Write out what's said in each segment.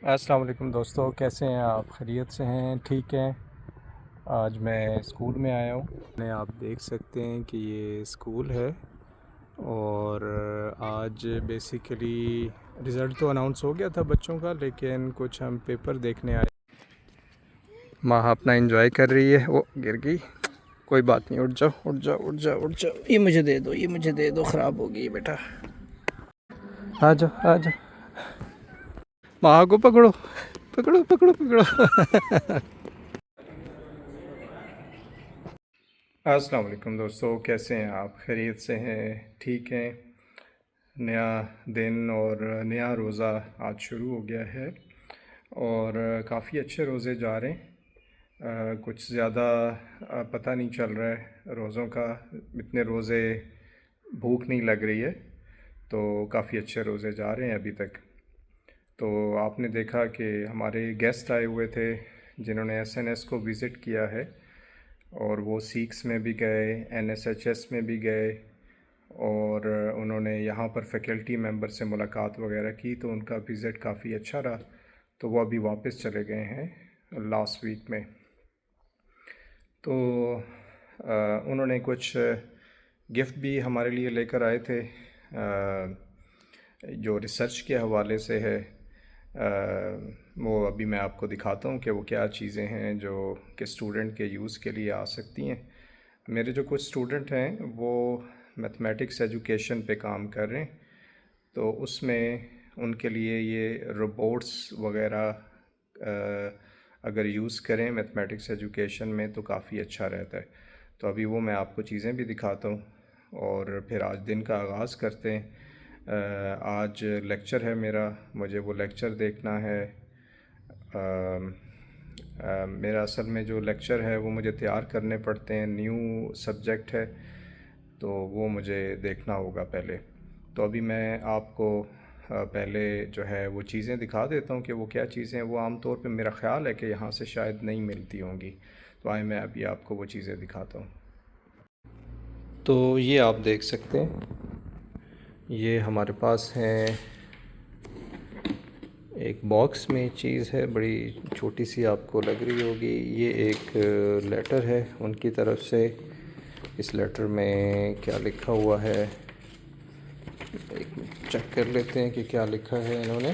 السلام علیکم دوستو، کیسے ہیں آپ؟ خیریت سے ہیں؟ ٹھیک ہیں؟ آج میں اسکول میں آیا ہوں۔ آپ دیکھ سکتے ہیں کہ یہ اسکول ہے، اور آج بیسیکلی رزلٹ تو اناؤنس ہو گیا تھا بچوں کا، لیکن کچھ ہم پیپر دیکھنے آئے۔ ماں اپنا انجوائے کر رہی ہے، وہ گر گئی، کوئی بات نہیں، اٹھ جاؤ اٹھ جاؤ اٹھ جاؤ اٹھ جاؤ، یہ مجھے دے دو، یہ مجھے دے دو، خراب ہو گئی بیٹا، آ جاؤ آ جاؤ، ماں کو پکڑو پکڑو پکڑو پکڑو۔ السلام علیکم دوستو، کیسے ہیں آپ؟ خیریت سے ہیں؟ ٹھیک ہیں؟ نیا دن اور نیا روزہ آج شروع ہو گیا ہے، اور کافی اچھے روزے جا رہے ہیں۔ کچھ زیادہ پتہ نہیں چل رہا ہے روزوں کا، اتنے روزے بھوک نہیں لگ رہی ہے، تو کافی اچھے روزے جا رہے ہیں ابھی تک۔ تو آپ نے دیکھا کہ ہمارے گیسٹ آئے ہوئے تھے جنہوں نے ایس این ایس کو وزٹ کیا ہے، اور وہ سیکس میں بھی گئے، این ایس ایچ ایس میں بھی گئے، اور انہوں نے یہاں پر فیکلٹی ممبر سے ملاقات وغیرہ کی، تو ان کا وزٹ کافی اچھا رہا، تو وہ ابھی واپس چلے گئے ہیں لاسٹ ویک میں۔ تو انہوں نے کچھ گفٹ بھی ہمارے لیے لے کر آئے تھے، جو ریسرچ کے حوالے سے ہے۔ وہ ابھی میں آپ کو دکھاتا ہوں کہ وہ کیا چیزیں ہیں جو کہ اسٹوڈنٹ کے یوز کے لیے آ سکتی ہیں۔ میرے جو کچھ اسٹوڈنٹ ہیں وہ میتھمیٹکس ایجوکیشن پہ کام کر رہے ہیں، تو اس میں ان کے لیے یہ روبوٹس وغیرہ اگر یوز کریں میتھمیٹکس ایجوکیشن میں تو کافی اچھا رہتا ہے۔ تو ابھی وہ میں آپ کو چیزیں بھی دکھاتا ہوں، اور پھر آج دن کا آغاز کرتے ہیں۔ آج لیکچر ہے میرا، مجھے وہ لیکچر دیکھنا ہے۔ میرا اصل میں جو لیکچر ہے وہ مجھے تیار کرنے پڑتے ہیں، نیو سبجیکٹ ہے، تو وہ مجھے دیکھنا ہوگا پہلے۔ تو ابھی میں آپ کو پہلے جو ہے وہ چیزیں دکھا دیتا ہوں کہ وہ کیا چیزیں ہیں۔ وہ عام طور پہ میرا خیال ہے کہ یہاں سے شاید نہیں ملتی ہوں گی، تو آئے میں ابھی آپ کو وہ چیزیں دکھاتا ہوں۔ تو یہ آپ دیکھ سکتے ہیں، یہ ہمارے پاس ہیں ایک باکس میں چیز ہے، بڑی چھوٹی سی آپ کو لگ رہی ہوگی۔ یہ ایک لیٹر ہے ان کی طرف سے۔ اس لیٹر میں کیا لکھا ہوا ہے، ایک منٹ چیک کر لیتے ہیں کہ کیا لکھا ہے انہوں نے۔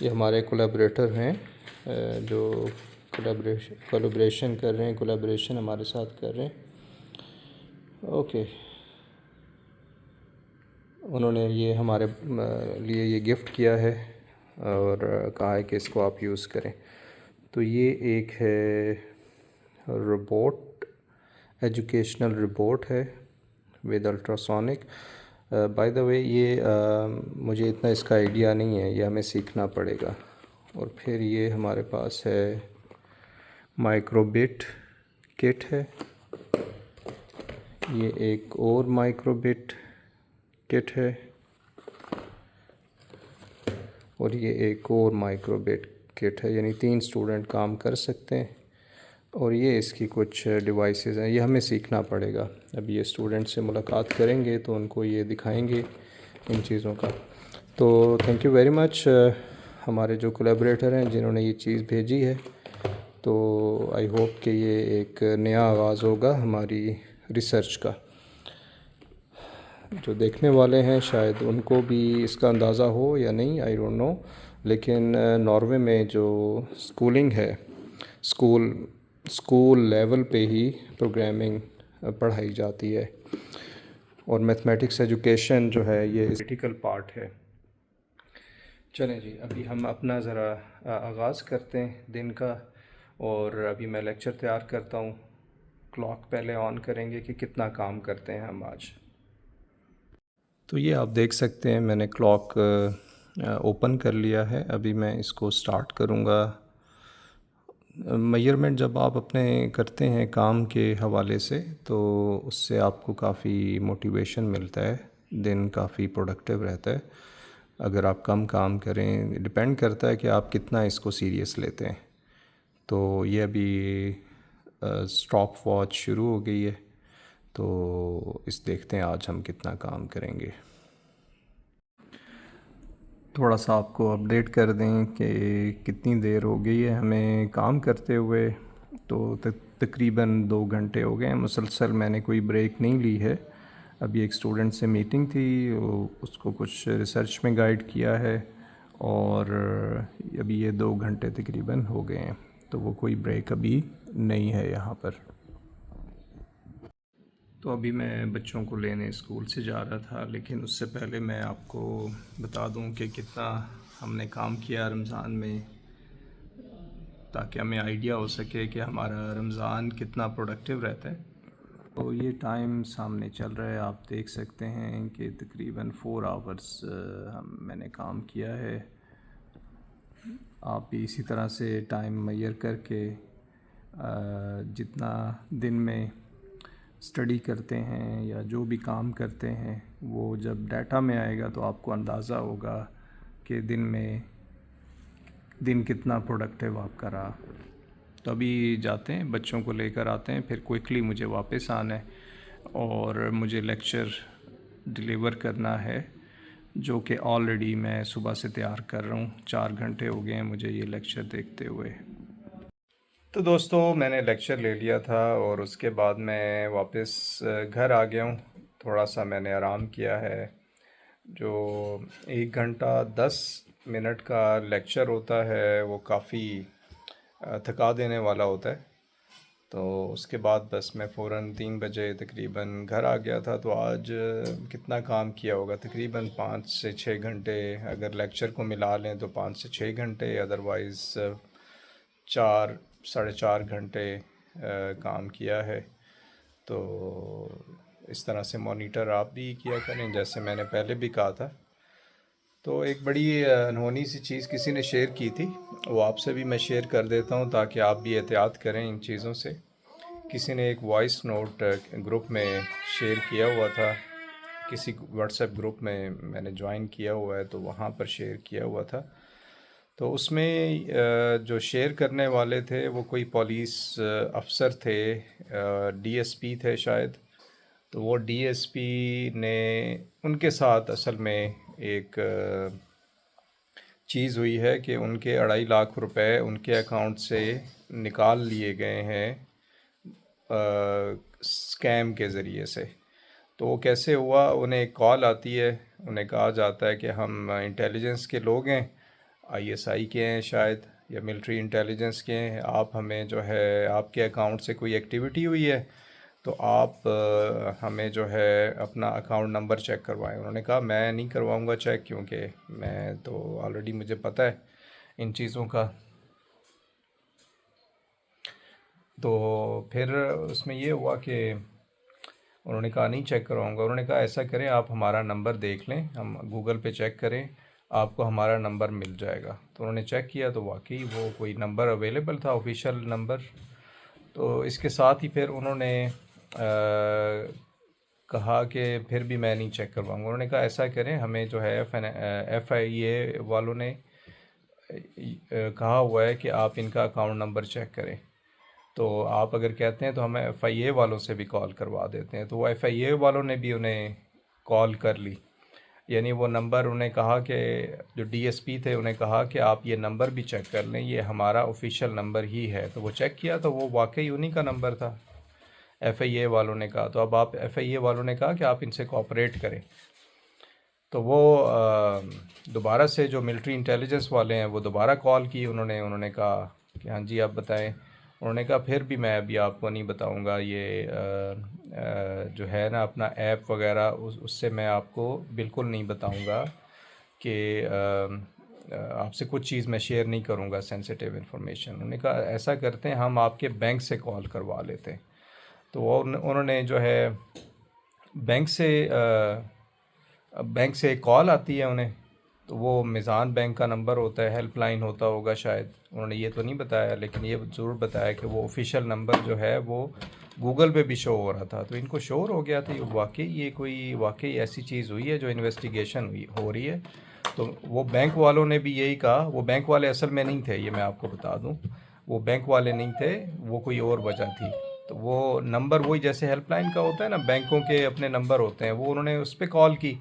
یہ ہمارے کولیبریٹر ہیں جو کولیبریشن کر رہے ہیں، کولیبریشن ہمارے ساتھ کر رہے ہیں۔ اوکے، انہوں نے یہ ہمارے لیے یہ گفٹ کیا ہے اور کہا ہے کہ اس کو آپ یوز کریں۔ تو یہ ایک ہے روبوٹ، ایجوکیشنل روبوٹ ہے ود الٹراسونک۔ بائی دا وے یہ مجھے اتنا اس کا آئیڈیا نہیں ہے، یہ ہمیں سیکھنا پڑے گا۔ اور پھر یہ ہمارے پاس ہے مائکروبٹ کٹ ہے، یہ ایک اور مائکروبٹ کٹ ہے، اور یہ ایک اور مائکروبٹ کٹ ہے، یعنی 3 اسٹوڈنٹ کام کر سکتے ہیں۔ اور یہ اس کی کچھ ڈیوائسز ہیں، یہ ہمیں سیکھنا پڑے گا۔ اب یہ اسٹوڈنٹ سے ملاقات کریں گے تو ان کو یہ دکھائیں گے ان چیزوں کا۔ تو تھینک یو ویری مچ ہمارے جو کولیبریٹر ہیں جنہوں نے یہ چیز بھیجی ہے۔ تو آئی ہوپ کہ یہ ایک نیا آغاز ہوگا ہماری ریسرچ کا۔ جو دیکھنے والے ہیں شاید ان کو بھی اس کا اندازہ ہو یا نہیں، آئی ڈونٹ نو، لیکن ناروے میں جو اسکولنگ ہے، اسکول لیول پہ ہی پروگرامنگ پڑھائی جاتی ہے، اور میتھمیٹکس ایجوکیشن جو ہے یہ کریٹیکل پارٹ ہے۔ چلیں جی، ابھی ہم اپنا ذرا آغاز کرتے ہیں دن کا، اور ابھی میں لیکچر تیار کرتا ہوں۔ کلاک پہلے آن کریں گے کہ کتنا کام کرتے ہیں ہم آج۔ تو یہ آپ دیکھ سکتے ہیں میں نے کلاک اوپن کر لیا ہے، ابھی میں اس کو سٹارٹ کروں گا۔ میئرمنٹ جب آپ اپنے کرتے ہیں کام کے حوالے سے تو اس سے آپ کو کافی موٹیویشن ملتا ہے، دن کافی پروڈکٹیو رہتا ہے۔ اگر آپ کم کام کریں، ڈپینڈ کرتا ہے کہ آپ کتنا اس کو سیریس لیتے ہیں۔ تو یہ ابھی اسٹاپ واچ شروع ہو گئی ہے، تو اس دیکھتے ہیں آج ہم کتنا کام کریں گے۔ تھوڑا سا آپ کو اپڈیٹ کر دیں کہ کتنی دیر ہو گئی ہے ہمیں کام کرتے ہوئے. تو تقریباً 2 گھنٹے ہو گئے ہیں مسلسل، میں نے کوئی بریک نہیں لی ہے. ابھی ایک اسٹوڈنٹ سے میٹنگ تھی، اس کو کچھ ریسرچ میں گائیڈ کیا ہے، اور ابھی یہ 2 گھنٹے تقریباً ہو گئے ہیں، تو وہ کوئی بریک ابھی نہیں ہے یہاں پر. تو ابھی میں بچوں کو لینے اسکول سے جا رہا تھا، لیکن اس سے پہلے میں آپ کو بتا دوں کہ کتنا ہم نے کام کیا رمضان میں، تاکہ ہمیں آئیڈیا ہو سکے کہ ہمارا رمضان کتنا پروڈکٹیو رہتا ہے. تو یہ ٹائم سامنے چل رہا ہے، آپ دیکھ سکتے ہیں کہ تقریباً 4 آورس میں نے کام کیا ہے. آپ بھی اسی طرح سے ٹائم میئر کر کے جتنا دن میں اسٹڈی کرتے ہیں یا جو بھی کام کرتے ہیں، وہ جب ڈیٹا میں آئے گا تو آپ کو اندازہ ہوگا کہ دن کتنا پروڈکٹیو آپ کا رہا. تو ابھی جاتے ہیں، بچوں کو لے کر آتے ہیں، پھر کوئکلی مجھے واپس آنا ہے اور مجھے لیکچر ڈیلیور کرنا ہے، جو کہ آلریڈی میں صبح سے تیار کر رہا ہوں. 4 گھنٹے ہو گئے ہیں مجھے یہ لیکچر دیکھتے ہوئے. تو دوستو، میں نے لیکچر لے لیا تھا اور اس کے بعد میں واپس گھر آ گیا ہوں. تھوڑا سا میں نے آرام کیا ہے. جو 1 گھنٹہ 10 منٹ کا لیکچر ہوتا ہے وہ کافی تھکا دینے والا ہوتا ہے. تو اس کے بعد بس میں فوراً 3 بجے تقریباً گھر آ گیا تھا. تو آج کتنا کام کیا ہوگا، تقریباً 5 سے 6 گھنٹے، اگر لیکچر کو ملا لیں تو 5 سے 6 گھنٹے، ادروائز 4 ساڑھے 4 گھنٹے کام کیا ہے. تو اس طرح سے مانیٹر آپ بھی کیا کریں، جیسے میں نے پہلے بھی کہا تھا. تو ایک بڑی انہونی سی چیز کسی نے شیئر کی تھی، وہ آپ سے بھی میں شیئر کر دیتا ہوں تاکہ آپ بھی احتیاط کریں ان چیزوں سے. کسی نے ایک وائس نوٹ گروپ میں شیئر کیا ہوا تھا، کسی واٹس ایپ گروپ میں نے جوائن کیا ہوا ہے، تو وہاں پر شیئر کیا ہوا تھا. تو اس میں جو شیئر کرنے والے تھے وہ کوئی پولیس افسر تھے، ڈی ایس پی تھے شاید. تو وہ ڈی ایس پی نے، ان کے ساتھ اصل میں ایک چیز ہوئی ہے کہ ان کے 2.5 لاکھ روپے ان کے اکاؤنٹ سے نکال لیے گئے ہیں اسکیم کے ذریعے سے. تو وہ کیسے ہوا؟ انہیں ایک کال آتی ہے، انہیں کہا جاتا ہے کہ ہم انٹیلیجنس کے لوگ ہیں، آئی ایس آئی کے ہیں شاید، یا ملٹری انٹیلیجنس کے ہیں. آپ ہمیں جو ہے آپ کے اکاؤنٹ سے کوئی ایکٹیویٹی ہوئی ہے تو آپ ہمیں جو ہے اپنا اکاؤنٹ نمبر چیک کروائیں. انہوں نے کہا میں نہیں کرواؤں گا چیک، کیونکہ میں تو آلریڈی مجھے پتہ ہے ان چیزوں کا. تو پھر اس میں یہ ہوا کہ انہوں نے کہا نہیں چیک کرواؤں گا. انہوں نے کہا ایسا کریں، آپ ہمارا نمبر دیکھ لیں، ہم گوگل پہ چیک کریں، آپ کو ہمارا نمبر مل جائے گا. تو انہوں نے چیک کیا تو واقعی وہ کوئی نمبر اویلیبل تھا، آفیشیل نمبر. تو اس کے ساتھ ہی پھر انہوں نے کہا کہ پھر بھی میں نہیں چیک کرواؤں گا. انہوں نے کہا ایسا کریں، ہمیں جو ہے ایف آئی اے والوں نے کہا ہوا ہے کہ آپ ان کا اکاؤنٹ نمبر چیک کریں. تو آپ اگر کہتے ہیں تو ہمیں ایف آئی اے والوں سے بھی کال کروا دیتے ہیں. تو وہ ایف آئی اے والوں نے بھی انہیں کال کر لی، یعنی وہ نمبر انہیں کہا کہ جو ڈی ایس پی تھے انہیں کہا کہ آپ یہ نمبر بھی چیک کر لیں، یہ ہمارا آفیشیل نمبر ہی ہے. تو وہ چیک کیا تو وہ واقعی انہی کا نمبر تھا، ایف آئی اے والوں نے کہا. تو اب آپ ایف آئی اے والوں نے کہا کہ آپ ان سے کوآپریٹ کریں. تو وہ دوبارہ سے جو ملٹری انٹیلیجنس والے ہیں وہ دوبارہ کال کی. انہوں نے کہا کہ ہاں جی آپ بتائیں. انہوں نے کہا پھر بھی میں ابھی آپ کو نہیں بتاؤں گا، یہ جو ہے نا اپنا ایپ وغیرہ، اس سے میں آپ کو بالکل نہیں بتاؤں گا کہ آپ سے کچھ چیز میں شیئر نہیں کروں گا، سینسیٹیو انفارمیشن. انہوں نے کہا ایسا کرتے ہیں، ہم آپ کے بینک سے کال کروا لیتے ہیں. تو انہوں نے جو ہے بینک سے ایک کال آتی ہے انہیں، تو وہ میزان بینک کا نمبر ہوتا ہے، ہیلپ لائن ہوتا ہوگا شاید. انہوں نے یہ تو نہیں بتایا، لیکن یہ ضرور بتایا کہ وہ آفیشیل نمبر جو ہے وہ گوگل پہ بھی شو ہو رہا تھا. تو ان کو شور ہو گیا تھا یہ کوئی واقعی ایسی چیز ہوئی ہے جو انویسٹیگیشن ہو رہی ہے. تو وہ بینک والوں نے بھی یہی کہا. وہ بینک والے اصل میں نہیں تھے، یہ میں آپ کو بتا دوں، وہ بینک والے نہیں تھے، وہ کوئی اور وجہ تھی. تو وہ نمبر وہی جیسے ہیلپ لائن کا ہوتا ہے نا، بینکوں کے اپنے نمبر ہوتے ہیں، وہ انہوں نے اس پہ کال کی،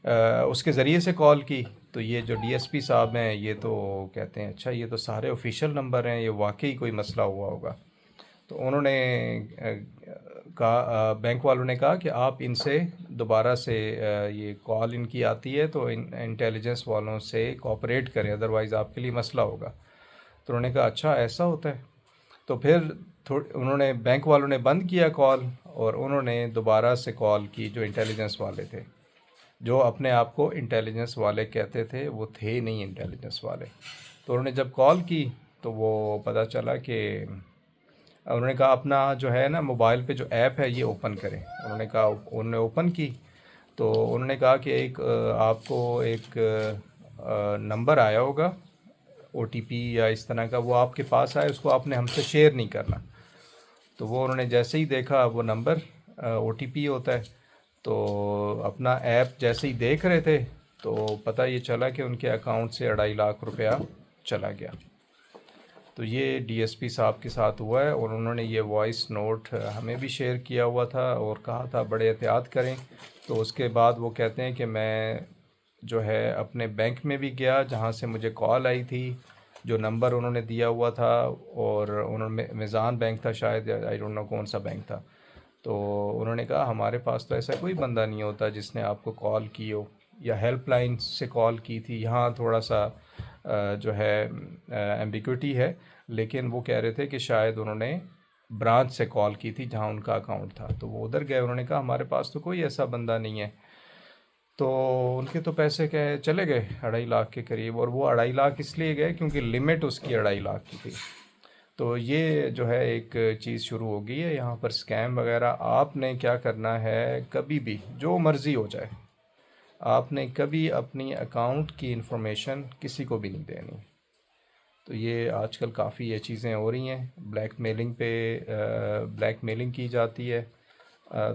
اس کے ذریعے سے کال کی. تو یہ جو ڈی ایس پی صاحب ہیں یہ تو کہتے ہیں اچھا یہ تو سارے آفیشیل نمبر ہیں، یہ واقعی کوئی مسئلہ ہوا ہوگا۔ تو انہوں نے کہا، بینک والوں نے کہا کہ آپ ان سے دوبارہ سے یہ کال ان کی آتی ہے تو انٹیلیجنس والوں سے کوآپریٹ کریں، ادروائز آپ کے لیے مسئلہ ہوگا۔ تو انہوں نے کہا اچھا ایسا ہوتا ہے۔ تو پھر انہوں نے بینک والوں نے بند کیا کال، اور انہوں نے دوبارہ سے کال کی جو انٹیلیجنس والے تھے، جو اپنے آپ کو انٹیلیجنس والے کہتے تھے، وہ تھے نہیں انٹیلیجنس والے۔ تو انہوں نے جب کال کی تو وہ پتہ چلا کہ انہوں نے کہا اپنا جو ہے نا موبائل پہ جو ایپ ہے یہ اوپن کریں۔ انہوں نے کہا، انہوں نے اوپن کی تو انہوں نے کہا کہ ایک آپ کو ایک نمبر آیا ہوگا او ٹی پی یا اس طرح کا، وہ آپ کے پاس آئے، اس کو آپ نے ہم سے شیئر نہیں کرنا۔ تو وہ انہوں نے جیسے ہی دیکھا وہ نمبر او ٹی پی ہوتا ہے، تو اپنا ایپ جیسے ہی دیکھ رہے تھے تو پتہ یہ چلا کہ ان کے اکاؤنٹ سے 2.5 لاکھ روپیہ چلا گیا۔ تو یہ ڈی ایس پی صاحب کے ساتھ ہوا ہے، اور انہوں نے یہ وائس نوٹ ہمیں بھی شیئر کیا ہوا تھا اور کہا تھا بڑے احتیاط کریں۔ تو اس کے بعد وہ کہتے ہیں کہ میں جو ہے اپنے بینک میں بھی گیا جہاں سے مجھے کال آئی تھی، جو نمبر انہوں نے دیا ہوا تھا، اور انہوں نے میزان بینک تھا شاید، آئی ڈونٹ نو کون سا بینک تھا۔ تو انہوں نے کہا ہمارے پاس تو ایسا کوئی بندہ نہیں ہوتا جس نے آپ کو کال کی ہو، یا ہیلپ لائن سے کال کی تھی۔ یہاں تھوڑا سا جو ہے ایمبیگوٹی ہے، لیکن وہ کہہ رہے تھے کہ شاید انہوں نے برانچ سے کال کی تھی جہاں ان کا اکاؤنٹ تھا، تو وہ ادھر گئے۔ انہوں نے کہا ہمارے پاس تو کوئی ایسا بندہ نہیں ہے۔ تو ان کے تو پیسے چلے گئے 2.5 لاکھ کے قریب، اور وہ 2.5 لاکھ اس لیے گئے کیونکہ لمٹ اس کی 2.5 لاکھ کی تھی۔ تو یہ جو ہے ایک چیز شروع ہو گئی ہے یہاں پر، اسکیم وغیرہ۔ آپ نے کیا کرنا ہے، کبھی بھی جو مرضی ہو جائے، آپ نے کبھی اپنی اکاؤنٹ کی انفارمیشن کسی کو بھی نہیں دینی۔ تو یہ آج کل کافی یہ چیزیں ہو رہی ہیں، بلیک میلنگ کی جاتی ہے،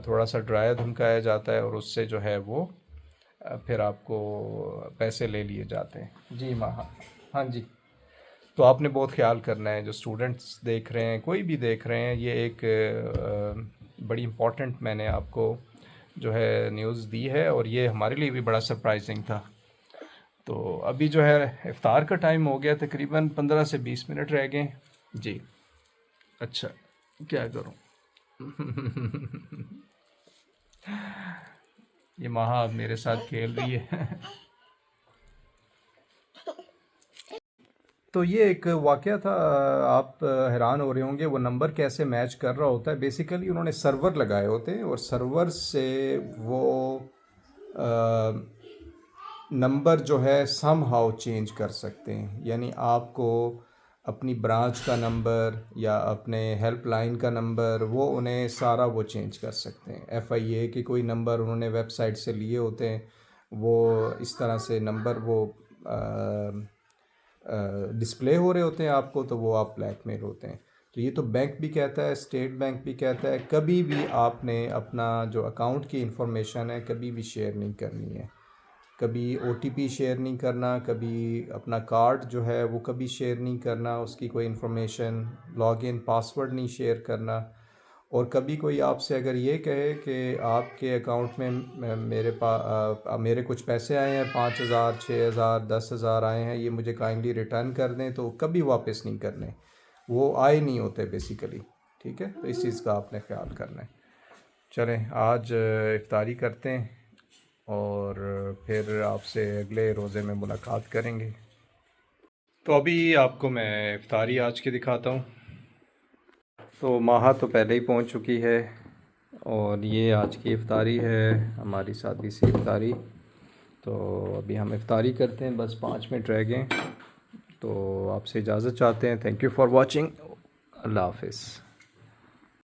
تھوڑا سا ڈرایا دھمکایا جاتا ہے، اور اس سے جو ہے وہ پھر آپ کو پیسے لے لیے جاتے ہیں۔ جی ہاں جی۔ تو آپ نے بہت خیال کرنا ہے، جو اسٹوڈنٹس دیکھ رہے ہیں، کوئی بھی دیکھ رہے ہیں، یہ ایک بڑی امپورٹنٹ میں نے آپ کو جو ہے نیوز دی ہے، اور یہ ہمارے لیے بھی بڑا سرپرائزنگ تھا۔ تو ابھی جو ہے افطار کا ٹائم ہو گیا، تقریباً 15 سے 20 منٹ رہ گئے۔ جی اچھا، کیا کروں؟ یہ ماہا اب میرے ساتھ کھیل رہی ہے۔ تو یہ ایک واقعہ تھا، آپ حیران ہو رہے ہوں گے وہ نمبر کیسے میچ کر رہا ہوتا ہے۔ بیسیکلی انہوں نے سرور لگائے ہوتے ہیں، اور سرور سے وہ نمبر جو ہے سم ہاؤ چینج کر سکتے ہیں، یعنی آپ کو اپنی برانچ کا نمبر یا اپنے ہیلپ لائن کا نمبر، وہ انہیں سارا وہ چینج کر سکتے ہیں۔ ایف آئی اے کے کوئی نمبر انہوں نے ویب سائٹ سے لیے ہوتے ہیں، وہ اس طرح سے نمبر وہ ڈسپلے ہو رہے ہوتے ہیں آپ کو، تو وہ آپ بلیک میل ہوتے ہیں۔ تو یہ تو بینک بھی کہتا ہے، اسٹیٹ بینک بھی کہتا ہے، کبھی بھی آپ نے اپنا جو اکاؤنٹ کی انفارمیشن ہے کبھی بھی شیئر نہیں کرنی ہے، کبھی او ٹی پی شیئر نہیں کرنا، کبھی اپنا کارڈ جو ہے وہ کبھی شیئر نہیں کرنا، اس کی کوئی انفارمیشن، لاگ ان پاسورڈ نہیں شیئر کرنا۔ اور کبھی کوئی آپ سے اگر یہ کہے کہ آپ کے اکاؤنٹ میں میرے کچھ پیسے آئے ہیں، 5,000 6,000 10,000 آئے ہیں، یہ مجھے کائنڈلی ریٹرن کر دیں، تو کبھی واپس نہیں کرنے، وہ آئے نہیں ہوتے بیسیکلی۔ ٹھیک ہے، تو اس چیز کا آپ نے خیال کرنا ہے۔ چلیں آج افطاری کرتے ہیں، اور پھر آپ سے اگلے روزے میں ملاقات کریں گے۔ تو ابھی آپ کو میں افطاری آج کی دکھاتا ہوں۔ تو ماہا تو پہلے ہی پہنچ چکی ہے، اور یہ آج کی افطاری ہے، ہماری سادی سی افطاری۔ تو ابھی ہم افطاری کرتے ہیں، بس 5 منٹ رہ گئے، تو آپ سے اجازت چاہتے ہیں۔ تھینک یو فار واچنگ، اللہ حافظ۔